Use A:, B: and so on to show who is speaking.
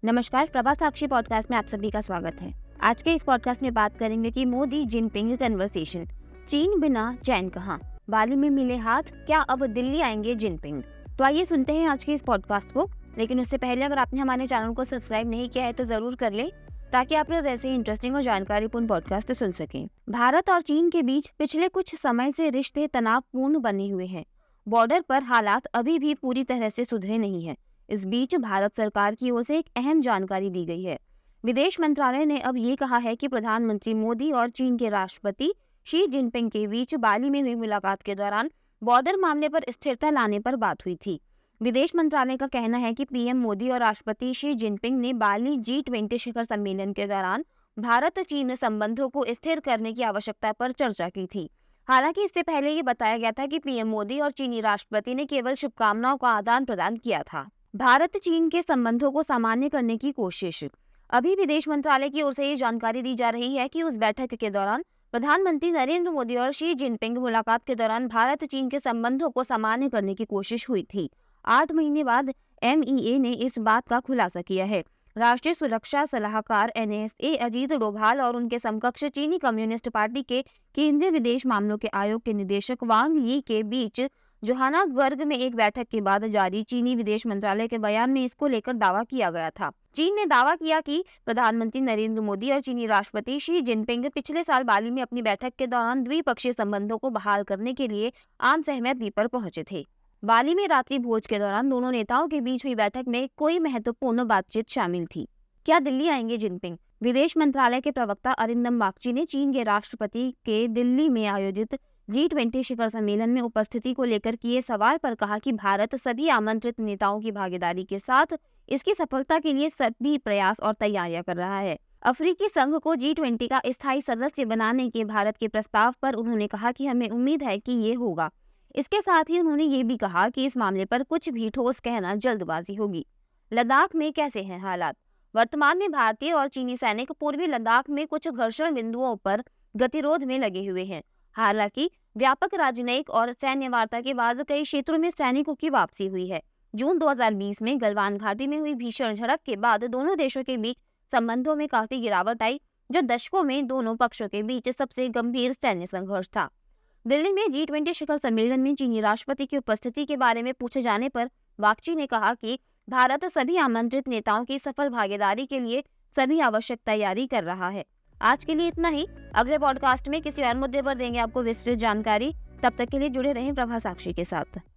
A: नमस्कार, प्रभा साक्षी पॉडकास्ट में आप सभी का स्वागत है। आज के इस पॉडकास्ट में बात करेंगे कि मोदी जिनपिंग कन्वर्सेशन, चीन बिना चैन कहाँ, बाली में मिले हाथ, क्या अब दिल्ली आएंगे जिनपिंग। तो आइए सुनते हैं आज के इस पॉडकास्ट को। लेकिन उससे पहले अगर आपने हमारे चैनल को सब्सक्राइब नहीं किया है तो जरूर कर ले, ताकि आप रोज ऐसे इंटरेस्टिंग और जानकारीपूर्ण पॉडकास्ट सुन सकें। भारत और चीन के बीच पिछले कुछ समय से रिश्ते तनावपूर्ण बने हुए हैं। बॉर्डर पर हालात अभी भी पूरी तरह से सुधरे नहीं है। इस बीच भारत सरकार की ओर से एक अहम जानकारी दी गई है। विदेश मंत्रालय ने अब ये कहा है कि प्रधानमंत्री मोदी और चीन के राष्ट्रपति शी जिनपिंग के बीच बाली में हुई मुलाकात के दौरान बॉर्डर मामले पर स्थिरता लाने पर बात हुई थी। विदेश मंत्रालय का कहना है कि पीएम मोदी और राष्ट्रपति शी जिनपिंग ने बाली G20 शिखर सम्मेलन के दौरान भारत चीन संबंधों को स्थिर करने की आवश्यकता पर चर्चा की थी। हालांकि इससे पहले ये बताया गया था कि पीएम मोदी और चीनी राष्ट्रपति ने केवल शुभकामनाओं का आदान प्रदान किया था। भारत चीन के संबंधों को सामान्य करने की कोशिश। अभी विदेश मंत्रालय की ओर से ये जानकारी दी जा रही है कि उस बैठक के दौरान प्रधानमंत्री नरेंद्र मोदी और शी जिनपिंग मुलाकात के दौरान भारत चीन के संबंधों को सामान्य करने की कोशिश हुई थी। 8 महीने बाद MEA ने इस बात का खुलासा किया है। राष्ट्रीय सुरक्षा सलाहकार NSA अजीत डोभाल और उनके समकक्ष चीनी कम्युनिस्ट पार्टी के केंद्रीय विदेश मामलों के आयोग के निदेशक वांग यी के बीच जोहान्सबर्ग में एक बैठक के बाद जारी चीनी विदेश मंत्रालय के बयान में इसको लेकर दावा किया गया था। चीन ने दावा किया कि प्रधानमंत्री नरेंद्र मोदी और चीनी राष्ट्रपति शी जिनपिंग पिछले साल बाली में अपनी बैठक के दौरान द्विपक्षीय संबंधों को बहाल करने के लिए आम सहमति पर पहुंचे थे। बाली में रात्रि भोज के दौरान दोनों नेताओं के बीच हुई बैठक में कोई महत्वपूर्ण बातचीत शामिल थी। क्या दिल्ली आएंगे जिनपिंग? विदेश मंत्रालय के प्रवक्ता अरिंदम बागची ने चीन के राष्ट्रपति के दिल्ली में आयोजित G20 शिखर सम्मेलन में उपस्थिति को लेकर किए सवाल पर कहा कि भारत सभी आमंत्रित नेताओं की भागीदारी के साथ इसकी सफलता के लिए सभी प्रयास और तैयारियां कर रहा है। अफ्रीकी संघ को G20 का स्थायी सदस्य बनाने के भारत के प्रस्ताव पर उन्होंने कहा कि हमें उम्मीद है कि ये होगा। इसके साथ ही उन्होंने ये भी कहा कि इस मामले पर कुछ भी ठोस कहना जल्दबाजी होगी। लद्दाख में कैसे हैं हालात? वर्तमान में भारतीय और चीनी सैनिक पूर्वी लद्दाख में कुछ घर्षण बिंदुओं पर गतिरोध में लगे हुए हैं। हालांकि व्यापक राजनयिक और सैन्य वार्ता के बाद कई क्षेत्रों में सैनिकों की वापसी हुई है। जून 2020 में गलवान घाटी में हुई भीषण झड़प के बाद दोनों देशों के बीच संबंधों में काफी गिरावट आई, जो दशकों में दोनों पक्षों के बीच सबसे गंभीर सैन्य संघर्ष था। दिल्ली में G20 शिखर सम्मेलन में चीनी राष्ट्रपति की उपस्थिति के बारे में पूछे जाने पर बागची ने कहा कि भारत सभी आमंत्रित नेताओं की सफल भागीदारी के लिए सभी आवश्यक तैयारी कर रहा है। आज के लिए इतना ही। अगले पॉडकास्ट में किसी और मुद्दे पर देंगे आपको विस्तृत जानकारी। तब तक के लिए जुड़े रहें प्रभा साक्षी के साथ।